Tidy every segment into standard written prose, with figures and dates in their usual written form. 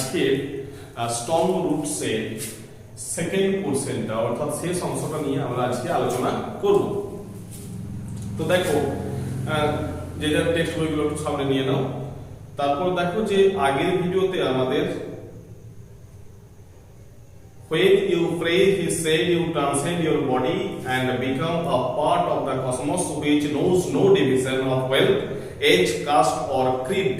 আজকে strong রুটসের second পোরশনটা অর্থাৎ শেষ অংশটা নিয়ে আমরা আজকে আলোচনা করব। তো দেখো যে টেক্সট বইগুলো একটু সামনে নিয়ে নাও। তারপর দেখো যে আগের ভিডিওতে আমাদের when you pray he said you transcend your body and become a part of the cosmos which knows no division of wealth, age, caste or creed।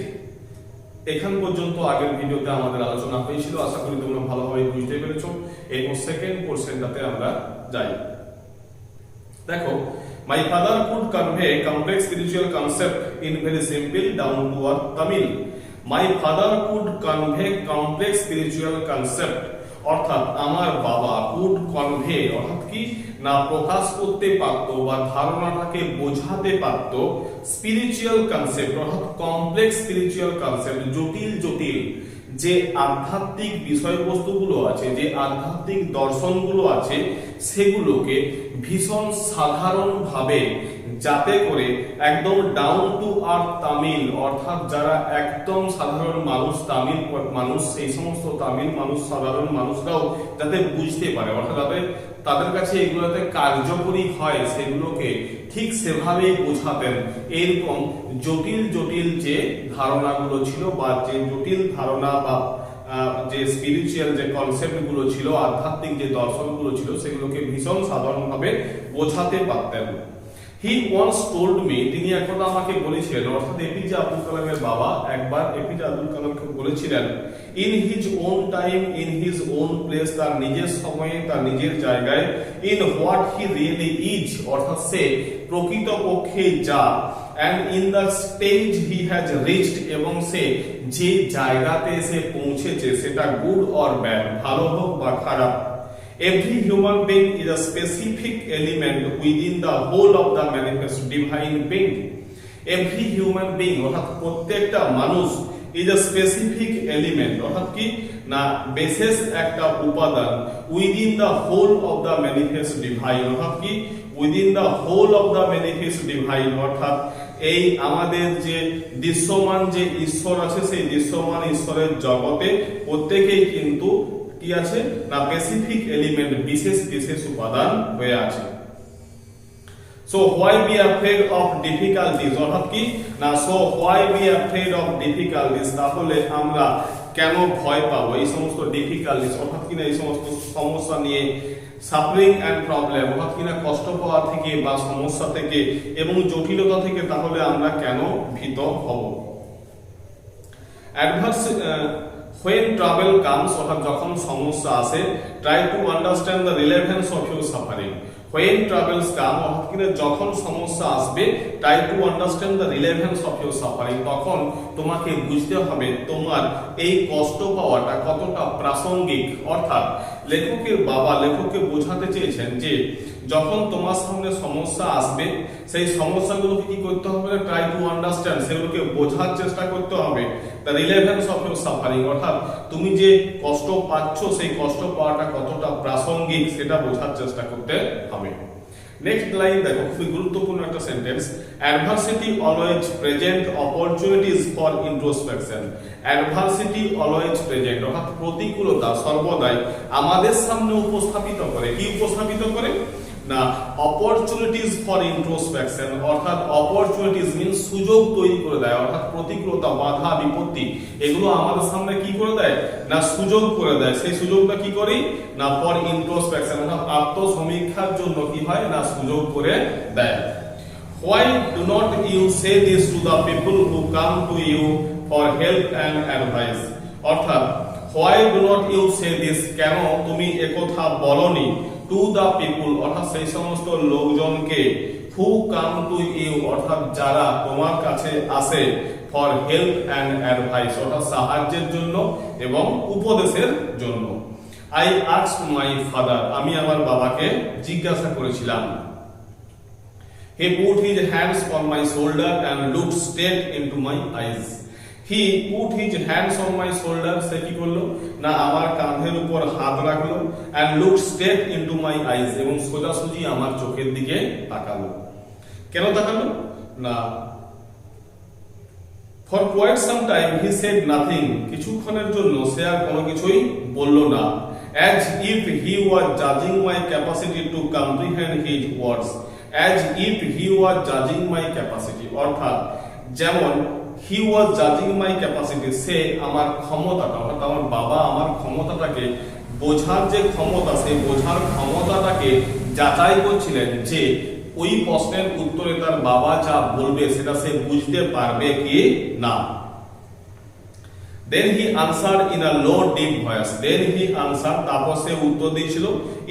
এখান পর্যন্ত আগের ভিডিওতে আমাদের আলোচনা হয়েছিল, আশা করি তোমরা ভালোভাবে বুঝতে পেরেছো। এরপর সেকেন্ড পোরশনটাতে আমরা যাই। দেখো, my father could convey complex spiritual concept in very simple down to earth Tamil। my father could convey complex spiritual concept অর্থাৎ আমার বাবা কুড কনভে অর্থাৎ কি না প্রকাশ করতে পারত বা ধারণাটাকে বোঝাতে পারত স্পিরিচুয়াল কনসেপ্ট অর্থাৎ কমপ্লেক্স স্পিরিচুয়াল কনসেপ্ট, জটিল জটিল যে আধ্যাত্মিক বিষয়বস্তুগুলো আছে, যে আধ্যাত্মিক দর্শনগুলো আছে, সেগুলোকে ভীষণ সাধারণভাবে, যাতে করে একদম ডাউন টু আর্থ তামিল অর্থাৎ যারা একদম সাধারণ মানুষ, তামিল মানুষ, সেই সমস্ত তামিল মানুষ, সাধারণ মানুষরাও যাতে বুঝতে পারে, অর্থাৎ তাদের কাছে এগুলোতে কার্যকরী হয়, সেগুলোকে ঠিক সেভাবেই বোঝাতেন। এরকম জটিল জটিল যে ধারণাগুলো ছিল বা যে জটিল ধারণা বা যে স্পিরিচুয়াল যে কনসেপ্ট গুলো ছিল, আধ্যাত্মিক যে দর্শনগুলো ছিল, সেগুলোকে ভীষণ সাধারণভাবে বোঝাতে পারতেন। He once told me, তিনি একদা আমাকে বলেছিলেন, অর্থাৎ এপিজে আব্দুল কালামের বাবা একবার এপিজে আব্দুল কালামকে বলেছিলেন, in his own time, in his own place, তার নিজের সময়ে, তার নিজের জায়গায়, in what he really is অর্থাৎ সে প্রকৃতপক্ষে যা, and in the stage he has reached এবং সে যে জায়গাতে সে পৌঁছেছে, সেটা গুড অর ব্যাড, ভালো হোক বা খারাপ। Every human being is a specific element within the whole of the manifest divine being। Every human being অর্থাৎ প্রত্যেকটা মানুষ is a specific element অর্থাৎ কি না বিশেষ একটা উপাদান within the whole of the manifest divine অর্থাৎ কি within the whole of the manifest divine অর্থাৎ এই আমাদের যে দৃশ্যমান যে ঈশ্বর আছে, সেই দৃশ্যমান ঈশ্বরের জগতে প্রত্যেকেই কিন্তু কি আছে না স্পেসিফিক এলিমেন্ট, বিশেষ বিশেষ উপাদান হয়ে আছে। So why be afraid of difficulties অর্থাৎ কি না so why be afraid of difficulties, তাহলে আমরা কেন ভয় পাবো এই সমস্ত ডিফিকাল্টিজ অর্থাৎ কিনা এই সমস্ত সমস্যা নিয়ে, সাফারিং এন্ড প্রবলেম অর্থাৎ কিনা কষ্ট পাওয়া থেকে বা সমস্যা থেকে এবং জটিলতা থেকে, তাহলে আমরা কেন ভীত হব? অ্যাডভার্স when trouble comes অর্থাৎ যখন সমস্যা আসে, try to understand the relevance of your suffering। when troubles come অর্থাৎ কিনা যখন সমস্যা আসবে, try to understand the relevance of your suffering, তখন তোমাকে বুঝতে হবে তোমার এই কষ্ট পাওয়াটা কতটা প্রাসঙ্গিক। অর্থাৎ লেখকের বাবা লেখককে বোঝাতে চেয়েছেন যে যখন তোমার সামনে সমস্যা আসবে, সেই সমস্যাগুলোকে কি করতে হবে, ট্রাই টু আন্ডারস্ট্যান্ড, সেগুলোকে বোঝার চেষ্টা করতে হবে। The relevance of your suffering অর্থাৎ তুমি যে কষ্ট পাচ্ছ, সেই কষ্ট পাওয়াটা কতটা প্রাসঙ্গিক সেটা বোঝার চেষ্টা করতে হবে। নেক্সট লাইন দেখো, খুবই গুরুত্বপূর্ণ একটা sentence, adversity always present opportunities for introspection. Adversity always present অর্থাৎ প্রতিকূলতা সর্বদাই আমাদের সামনে উপস্থাপিত করে, কি উপস্থাপিত করে না অপরচুনিটিজ ফর ইন্ট্রোস্পেকশন অর্থাৎ অপরচুনিটিজ মিন্স সুযোগ তৈরি করে দেয়, অর্থাৎ প্রতিকূলতা, বাধা, বিপত্তি এগুলো আমাদের সামনে কি করে দেয় না সুযোগ করে দেয়। সেই সুযোগটা কি করি না ফর ইন্ট্রোস্পেকশন অর্থাৎ আত্মসমীক্ষার জন্য কি হয় না সুযোগ করে দেয়। Why do not you say this to the people who come to you for help and advice অর্থাৎ why do not you say this, কেন তুমি একথা বলনি টু দ্য পিপুল অর্থাৎ সেই সমস্ত লোকজনকে, হু কাম টু ইউ অর্থাৎ যারা তোমার কাছে আসে, ফর হেল্প অ্যান্ড অ্যাডভাইস অর্থাৎ সাহায্যের জন্য এবং উপদেশের জন্য। আই আস্কড মাই ফাদার আমি আমার বাবাকে জিজ্ঞাসা করেছিলাম। He put his hands on my shoulder and looked straight into my eyes. He put his hands on my shoulder, সে কি করলো না আমার কাঁধের উপর হাত রাখলো, and looked straight into my eyes এবং সোজাসুজি আমার চোখের দিকে তাকালো। কেন তাকালো না For quite some time he said nothing. কিছুক্ষণের জন্য সে আর কোনো কিছুই বলল না। As if he was judging my capacity to comprehend his words. As if he was judging my capacity. অর্থাৎ যেমন he was judging my capacity, সে আমার ক্ষমতাটা, অর্থাৎ আমার বাবা আমার ক্ষমতাটাকে বোঝার যে ক্ষমতা, সেই বোঝার ক্ষমতাটাকে যাচাই করছিলেন যে ওই প্রশ্নের উত্তরে তার বাবা যা বলবে সেটা সে বুঝতে পারবে কি না। Then he answered in a low deep voice. Then he answered, তারপর সে উত্তর দিয়েছিল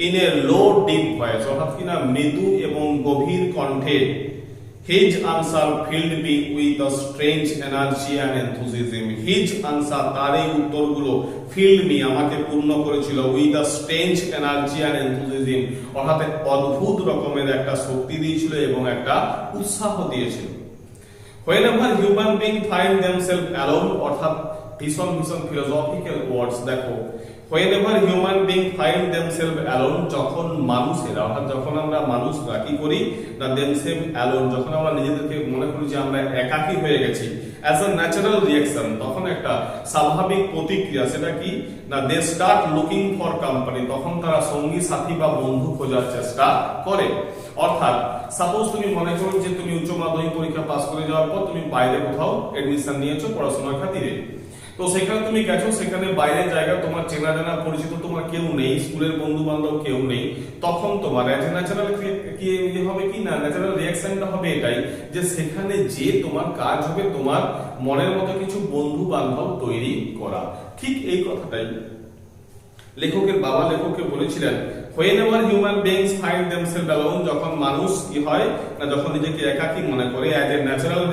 in a low deep voice, অর্থাৎ কিনা মৃদু এবং গভীর কণ্ঠে। His answer filled me with a strange energy and enthusiasm. His answer, তার এই উত্তরগুলো filled me, আমাকে পূর্ণ করেছিল with a strange energy and enthusiasm, অর্থাৎ অদ্ভুত রকমের একটা শক্তি দিয়েছিল এবং একটা উৎসাহ দিয়েছিল। Whenever human beings find themselves alone, অর্থাৎ ভীষণ philosophical words দেখো। Whenever human beings find themselves alone, যখন মানুষেরা, অর্থাৎ যখন আমরা মানুষরা কি করি না themselves alone, যখন আমরা নিজেদেরকে মনে করি যে আমরা একাকী হয়ে গেছি, as a natural reaction, তখন একটা স্বাভাবিক প্রতিক্রিয়া, সেটা কি না they start looking for company, তখন তারা সঙ্গী সাথী বা বন্ধু খোঁজার চেষ্টা করে। অর্থাৎ সাপোজ তুমি মনে করো যে তুমি উচ্চ মাধ্যমিক পরীক্ষা পাস করে যাওয়ার পর তুমি বাইরে কোথাও এডমিশন নিয়েছো পড়াশোনার খাতিরে, তো সেখানে তুমি গেছো, সেখানে বাইরের জায়গা তোমার চেনা জানা পরিচিত তোমার কেউ নেই, স্কুলের বন্ধু বান্ধব কেউ নেই, তখন তোমার ন্যাচারাল কি হবে কি না ন্যাচারাল রিঅ্যাকশনটা হবে এটাই যে সেখানে যে তোমার কাজ হবে তোমার মনের মতো কিছু বন্ধু বান্ধব তৈরি করা। ঠিক এই কথাটাই লেখকের বাবা লেখককে বলেছিলেন whenever human beings find themselves alone, যখন মানুষ কি হয় না যখন নিজেকে একাকী মনে করে as a natural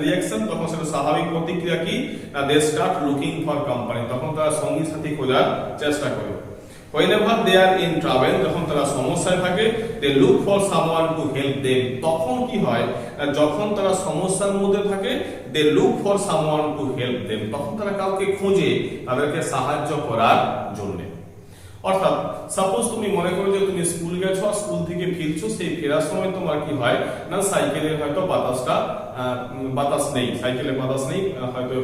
reaction, তখন সেটা স্বাভাবিক প্রতিক্রিয়া কি না they start looking for company, তখন তারা সঙ্গী সাথী খোঁজার চেষ্টা করে। whenever they are in trouble, যখন তারা সমস্যায় থাকে they look for someone to help them, তখন কি হয় যখন তারা সমস্যার মধ্যে থাকে they look for someone to help them, তখন তারা কাউকে খোঁজে তাদেরকে সাহায্য করার জন্য। অর্থাৎ সাপোজ তুমি মনে করো যে তুমি স্কুল গেছো, স্কুল থেকে ফিরছো, সেই ফেরার সময় তোমার কি হয় না সাইকেলের হয়তো বাতাস নেই, সাইকেলের বাতাস নেই, হয়তো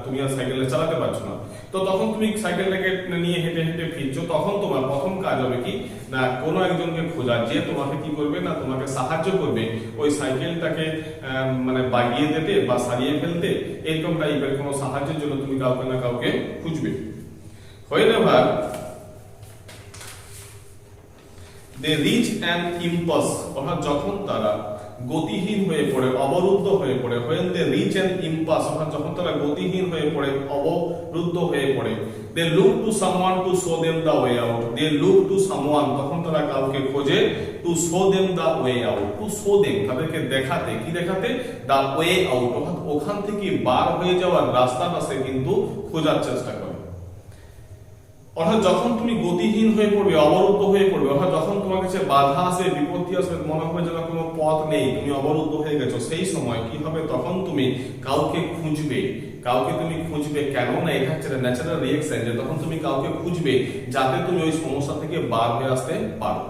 তুমি আর সাইকেলে চালাতে পারছো না, তো তখন তুমি সাইকেলটাকে নিয়ে হেঁটে হেঁটে ফিরছো, তখন তোমার প্রথম কাজ হবে কি না কোনো একজনকে খোঁজা যে তোমাকে কি করবে না তোমাকে সাহায্য করবে ওই সাইকেলটাকে মানে বাগিয়ে দিতে বা সারিয়ে ফেলতে, এরকম টাইপের কোনো সাহায্যের জন্য তুমি কাউকে না কাউকে খুঁজবে। whenever they reach an impasse, অর্থাৎ যখন তারা গতিহীন হয়ে পড়ে, অবরুদ্ধ হয়ে পড়ে, when they reach an impasse, অর্থাৎ যখন তারা গতিহীন হয়ে পড়ে, অবরুদ্ধ হয়ে পড়ে, they look to someone to show them the way out, they look to someone, তখন তারা কাউকে খোঁজে to show them the way out, to show them, তাদেরকে দেখাতে, কি দেখাতে the way out, অর্থাৎ ওখান থেকে বার হয়ে যাওয়ার রাস্তাটা সে কিন্তু খোঁজার চেষ্টা করে। অর্থাৎ যখন তুমি গতিহীন হয়ে পড়বে, অবরুদ্ধ হয়ে পড়বে, অর্থাৎ যখন তোমার কাছে বাধা আসবে, বিপত্তি আসবে, মনে হবে যেন কোনো পথ নেই, তুমি অবরুদ্ধ হয়ে গেছো, সেই সময় কি হবে তখন তুমি কাউকে খুঁজবে, কাউকে তুমি খুঁজবে, কেন না এটা হচ্ছে ন্যাচারাল রিঅ্যাকশন যে তখন তুমি কাউকে খুঁজবে যাতে তুমি ওই সমস্যা থেকে বার হয়ে আসতে পারো।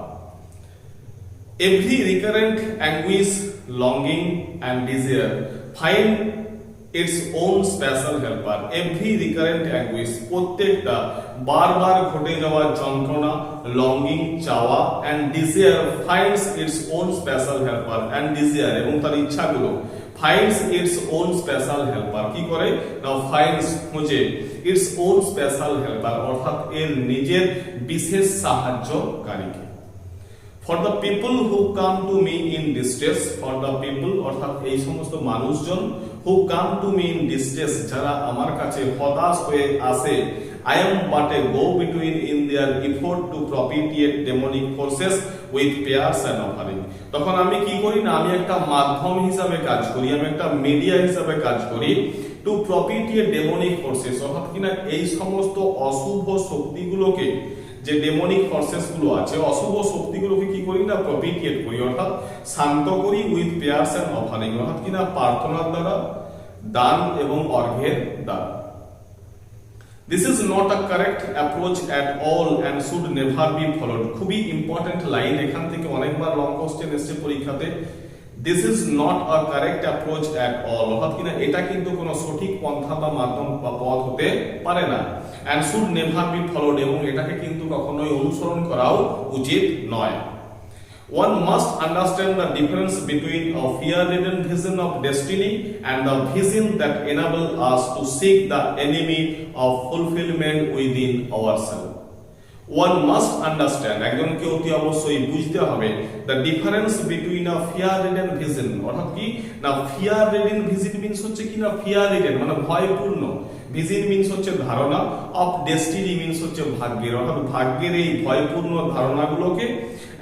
Every recurrent anguish, longing and desire find its own special helper. Every recurrent anguish, প্রত্যেকটা বারবার ঘটে যাওয়া যন্ত্রণা, longing চাওয়া and desire finds its own special helper, and desire এবং তার ইচ্ছাগুলো finds its own special helper, কি করে না finds খোঁজে its own special helper, অর্থাৎ এর নিজের বিশেষ সাহায্যকারীকে। For the people who come to me in distress, for the people অর্থাৎ এই সমস্ত মানুষজন who come to me in distress, যারা আমার কাছে হতাশ হয়ে আসে, I am but a go between in their effort to propitiate demonic forces with prayers and offering. তখন আমি কি করি না আমি একটা মাধ্যম হিসাবে কাজ করি, আমি একটা মিডিয়া হিসাবে কাজ করি to propitiate demonic forces, অর্থাৎ কিনা এই সমস্ত অশুভ শক্তিগুলোকে, যে ডেমনিক ফোর্সেস গুলো আছে, অশুভ শক্তিগুলোকে কি করি না প্রপিটিয়েট করি, অর্থাৎ শান্ত করি উইথ প্রেয়ার্স এন্ড অফারিং, অর্থাৎ কিনা প্রার্থনার দ্বারা, দান এবং অর্ঘ্যের দ্বারা। This is not a correct approach at all and should never be followed. খুবই ইম্পর্টেন্ট লাইন, এখান থেকে অনেকবার লং কোশ্চেন এসেছে পরীক্ষাতে। This is not a correct approach at all, অর্থাৎ কিনা এটা কিন্তু কোনো সঠিক পন্থা বা মাধ্যম বা পথ হতে পারে না, and should never be followed, এবং এটাকে কিন্তু কখনোই অনুসরণ করাও উচিত নয়। One must understand the difference between a fear-ridden vision of destiny and the vision that enables us to seek the enemy of fulfillment within ourselves. One must understand, একজনকে অতি অবশ্যই বুঝতে হবে, the difference between a fear-ridden vision, অর্থাৎ কি না fear-ridden vision means হচ্ছে কি না fear-ridden মানে ভয়পূর্ণ, vision means হচ্ছে ধারণা, of destiny means হচ্ছে ভাগ্যের, অর্থাৎ ভাগ্যের এই ভয়পূর্ণ ধারণাগুলোকে,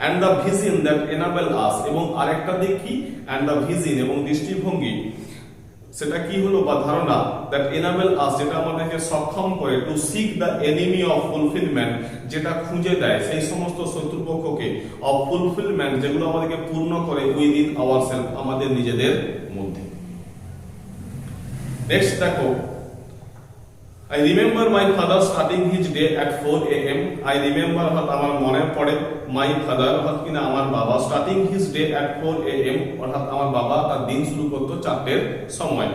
and the vision that enable us, এবং আরেকটা দিক কি and the vision এবং দৃষ্টিভঙ্গি সেটা কি হলো বা ধারণা that enable us যেটা আমাদেরকে সক্ষম করে to seek the enemy of fulfillment, যেটা খুঁজে দেয় সেই সমস্ত শত্রুপক্ষকে of fulfillment যেগুলো আমাদেরকে পূর্ণ করে within ourselves আমাদের নিজেদের মধ্যে। নেক্সট দেখো, I remember my father starting his day at 4 AM. I remember অর্থাৎ আমার মনে পড়ে my father অর্থাৎ কিনা আমার বাবা starting his day at 4 AM অর্থাৎ আমার বাবা তার দিন শুরু করতো 4টের সময়।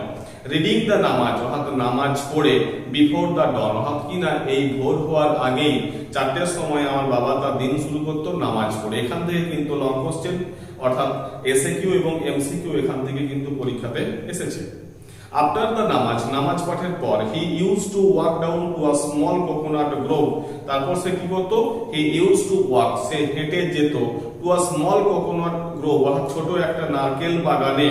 রিডিং দ্য নামাজ অর্থাৎ নামাজ পড়ে বিফোর দ্য ডন অর্থাৎ কিনা এই ভোর হওয়ার আগেই 4টের সময় আমার বাবা তার দিন শুরু করতো নামাজ পড়ে। এখান থেকে কিন্তু লং কোশ্চেন অর্থাৎ এসএকিউ এবং এমসিকিউ এখান থেকে কিন্তু পরীক্ষাতে এসেছে। আফটার দ্য নামাজ পাঠের পর he use to walk down to a small coconut Grove, তারপর সে কি করতো হি ইউজ টু ওয়াক সে হেঁটে যেত to a small coconut Grove অর্থাৎ ছোট একটা নারকেল বাগানে,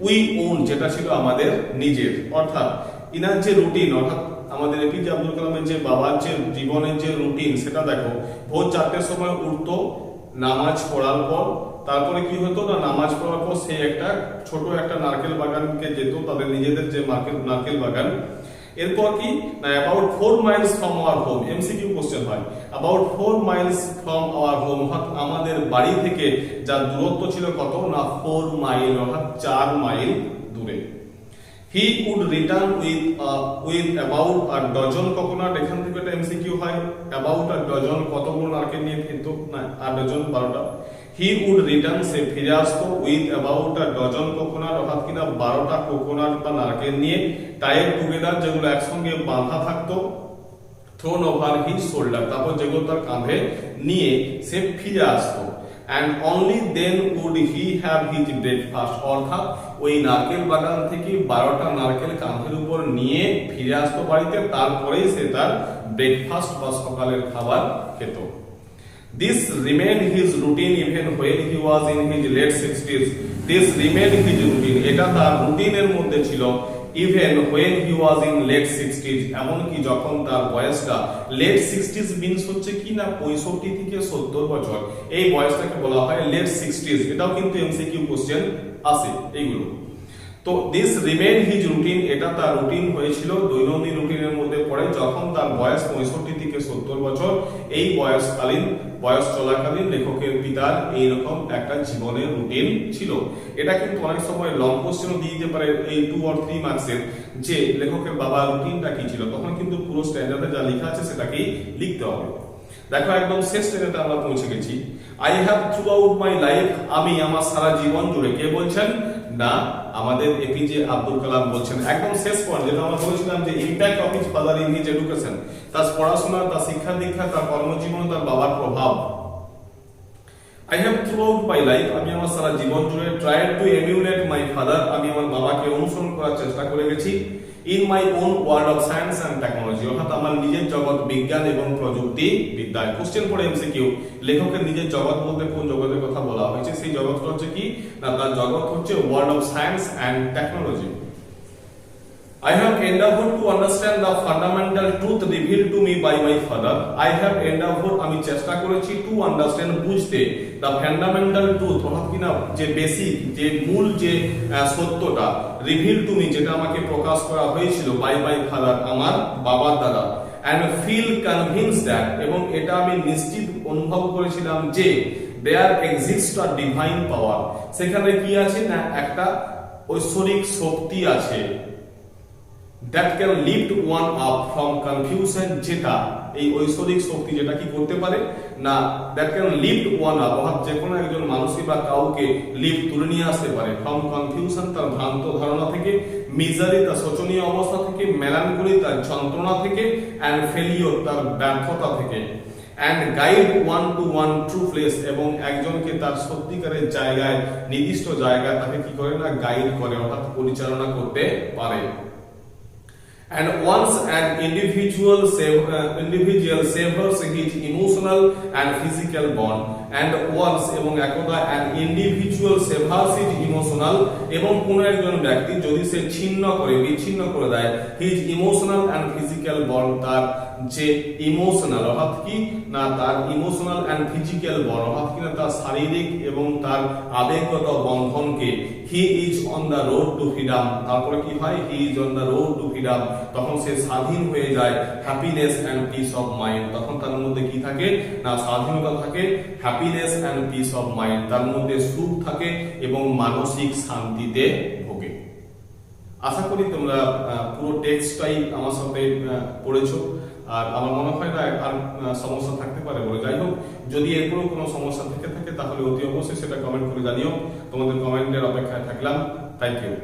উই ওন যেটা ছিল আমাদের নিজের, অর্থাৎ ইনার যে রুটিন অর্থাৎ আমাদের এপিজে আব্দুল কালামের যে বাবার যে জীবনের যে রুটিন সেটা দেখো, ভোর 4টের সময় উঠতো নামাজ পড়ার পর, তারপরে কি হতো না নামাজ পড়ার পর সে একটা ছোট একটা নারকেল বাগানকে যেত, তাদের নিজেদের যে নারকেল বাগান। এরপর কি না about 4 miles from our home, MCQ question হয় about 4 miles from our home অর্থাৎ আমাদের বাড়ি থেকে যার দূরত্ব ছিল কত না 4 মাইল অর্থাৎ 4 মাইল দূরে। He would return with about a dozen coconut, এখান থেকে একটা এমসিকিউ হয় অ্যাবাউট আ ডজন কতগুলো নারকেল নিয়ে ফিরতো না আ ডজন 12টা। হি উড রিটার্ন সে ফিরে আসতো with about a dozen coconut অর্থাৎ কিনা 12টা কোকোনাট বা নারকেল নিয়ে, টাইড টুগেদার যেগুলো একসঙ্গে বাঁধা থাকতো, থ্রোন ওভার হিজ শোল্ডার তারপর যেগুলো তার কাঁধে নিয়ে সে ফিরে আসতো, and only then would he have his breakfast অর্থাৎ ওই নারকেল বাগান থেকে 12টা নারকেল কাঁধের উপর নিয়ে ফিরে আসতো বাড়িতে, তারপরেই সে তার ব্রেকফাস্ট বা সকালের খাবার খেত। This remained his routine even when he was in his late 60s. This remained his routine, এটা তার রুটিনের মধ্যে ছিল even when he was in late 60s, এমনকি যখন তার বয়সটা late 60s means হচ্ছে কি না 65 থেকে 70 বছর, এই বয়সটাকে বলা হয় late 60s। এটাও কিন্তু এমসিকিউ কোশ্চেন আসে এইগুলো। তো দিস রিমেইন হিজ রুটিন, এটা তার রুটিন হয়েছিল দৈনন্দিন রুটিনের মধ্যে পড়ে যখন তার বয়স 65 থেকে 70 বছর, এই বয়স চলাকালীন লেখকের পিতার এইরকম একটা জীবনের রুটিন ছিল। এটা কিন্তু অনেক সময় লং কোশ্চেনও দিয়ে দিতে পারে এই 2 or 3 মার্কসের, যে লেখকের বাবার রুটিনটা কি ছিল, তখন কিন্তু পুরো স্ট্যান্ডার্ডে যা লেখা আছে সেটাকেই লিখতে হবে। দেখো একদম শেষ স্টেজে আমরা পৌঁছে গেছি। I have through out my life, আমি আমার সারা জীবন জুড়ে, কে বলছেন না আমাদের এপিজে আব্দুল কালাম বলছেন। একদম শেষ পয়েন্ট যেটা আমরা বলেছিলাম যে impact of his father in his education, তার পড়াশোনা, তার শিক্ষা দীক্ষা, তার কর্মজীবন, তার বাবার প্রভাব। I have throughout my life, আমি আমার সারা জীবন জুড়ে tried to emulate my father, আমি আমার বাবাকে অনুসরণ করার চেষ্টা করে গেছি। In my own world of science and technology, অর্থাৎ আমার নিজের জগৎ বিজ্ঞান এবং প্রযুক্তি বিদ্যায়। কোশ্চেন পড়ে এমসিকিউ, লেখকের নিজের জগৎ বলতে কোন জগতের কথা বলা হয়েছে, সেই জগৎটা হচ্ছে কি না তার জগৎ হচ্ছে world of science and technology. I have endeavored to understand the fundamental truth revealed to me by my father. I have endeavored, আমি চেষ্টা করেছি to understand, বুঝতে, the fundamental truth অর্থাৎ কিনা যে বেসিক যে মূল যে সত্যটা, revealed to me যেটা আমাকে প্রকাশ করা হয়েছিল by my father আমার বাবার দ্বারা, and feel convinced that এবং এটা আমি নিশ্চিত অনুভব করেছিলাম যে there exists a divine power, সেখানে কি আছে না একটা ঐশ্বরিক শক্তি আছে, that can lift one up from confusion, যেটা এই ঐশ্বরিক শক্তি যেটা কি করতে পারে না that can lift one up, অর্থাৎ যে কোনো একজন মানুষই বা কাউকে লিফট তুলে নিয়ে আসতে পারে ফ্রম কনফিউশন তার ভ্রান্ত ধারণা থেকে, মিজারি তার শোচনীয় অবস্থা থেকে, মেলানকোলি তার যন্ত্রণা থেকে, অ্যান্ড ফেলিওর তার ব্যর্থতা থেকে, and guide one to one true place, এবং একজনকে তার সত্যিকারের জায়গায় নির্দিষ্ট জায়গায় তাকে কি করে না গাইড করে, অর্থাৎ পরিচালনা করতে পারে। And once an individual severs his emotional and physical bond, and once এবং একদা an individual severs his emotional, এবং কোন একজন ব্যক্তি যদি সে বিচ্ছিন্ন করে দেয় his emotional and physical bond, তার যে ইমোশনাল অর্থাৎ কি না তার ইমোশনাল এন্ড ফিজিক্যাল বন্ড অর্থাৎ কি না তার শারীরিক এবং তার আবেগগত বন্ধনকে, he is on the road to freedom, তারপরে কি হয় he is on the road to freedom, তখন সে স্বাধীন হয়ে যায়, happiness and peace of mind, তখন তার মধ্যে কি থাকে না স্বাধীনতা থাকে, happiness and peace of mind, তার মধ্যে সুখ থাকে এবং মানসিক শান্তিতে ভোগে। আশা করি তোমরা পুরো টেক্সটটাই আমার সাথে পড়েছো, আর আমার মনে হয় না আর সমস্যা থাকতে পারে বলে। যাই হোক, যদি এরপরও কোনো সমস্যা থেকে থাকে তাহলে অতি অবশ্যই সেটা কমেন্ট করে জানিও। তোমাদের কমেন্টের অপেক্ষায় থাকলাম। Thank you.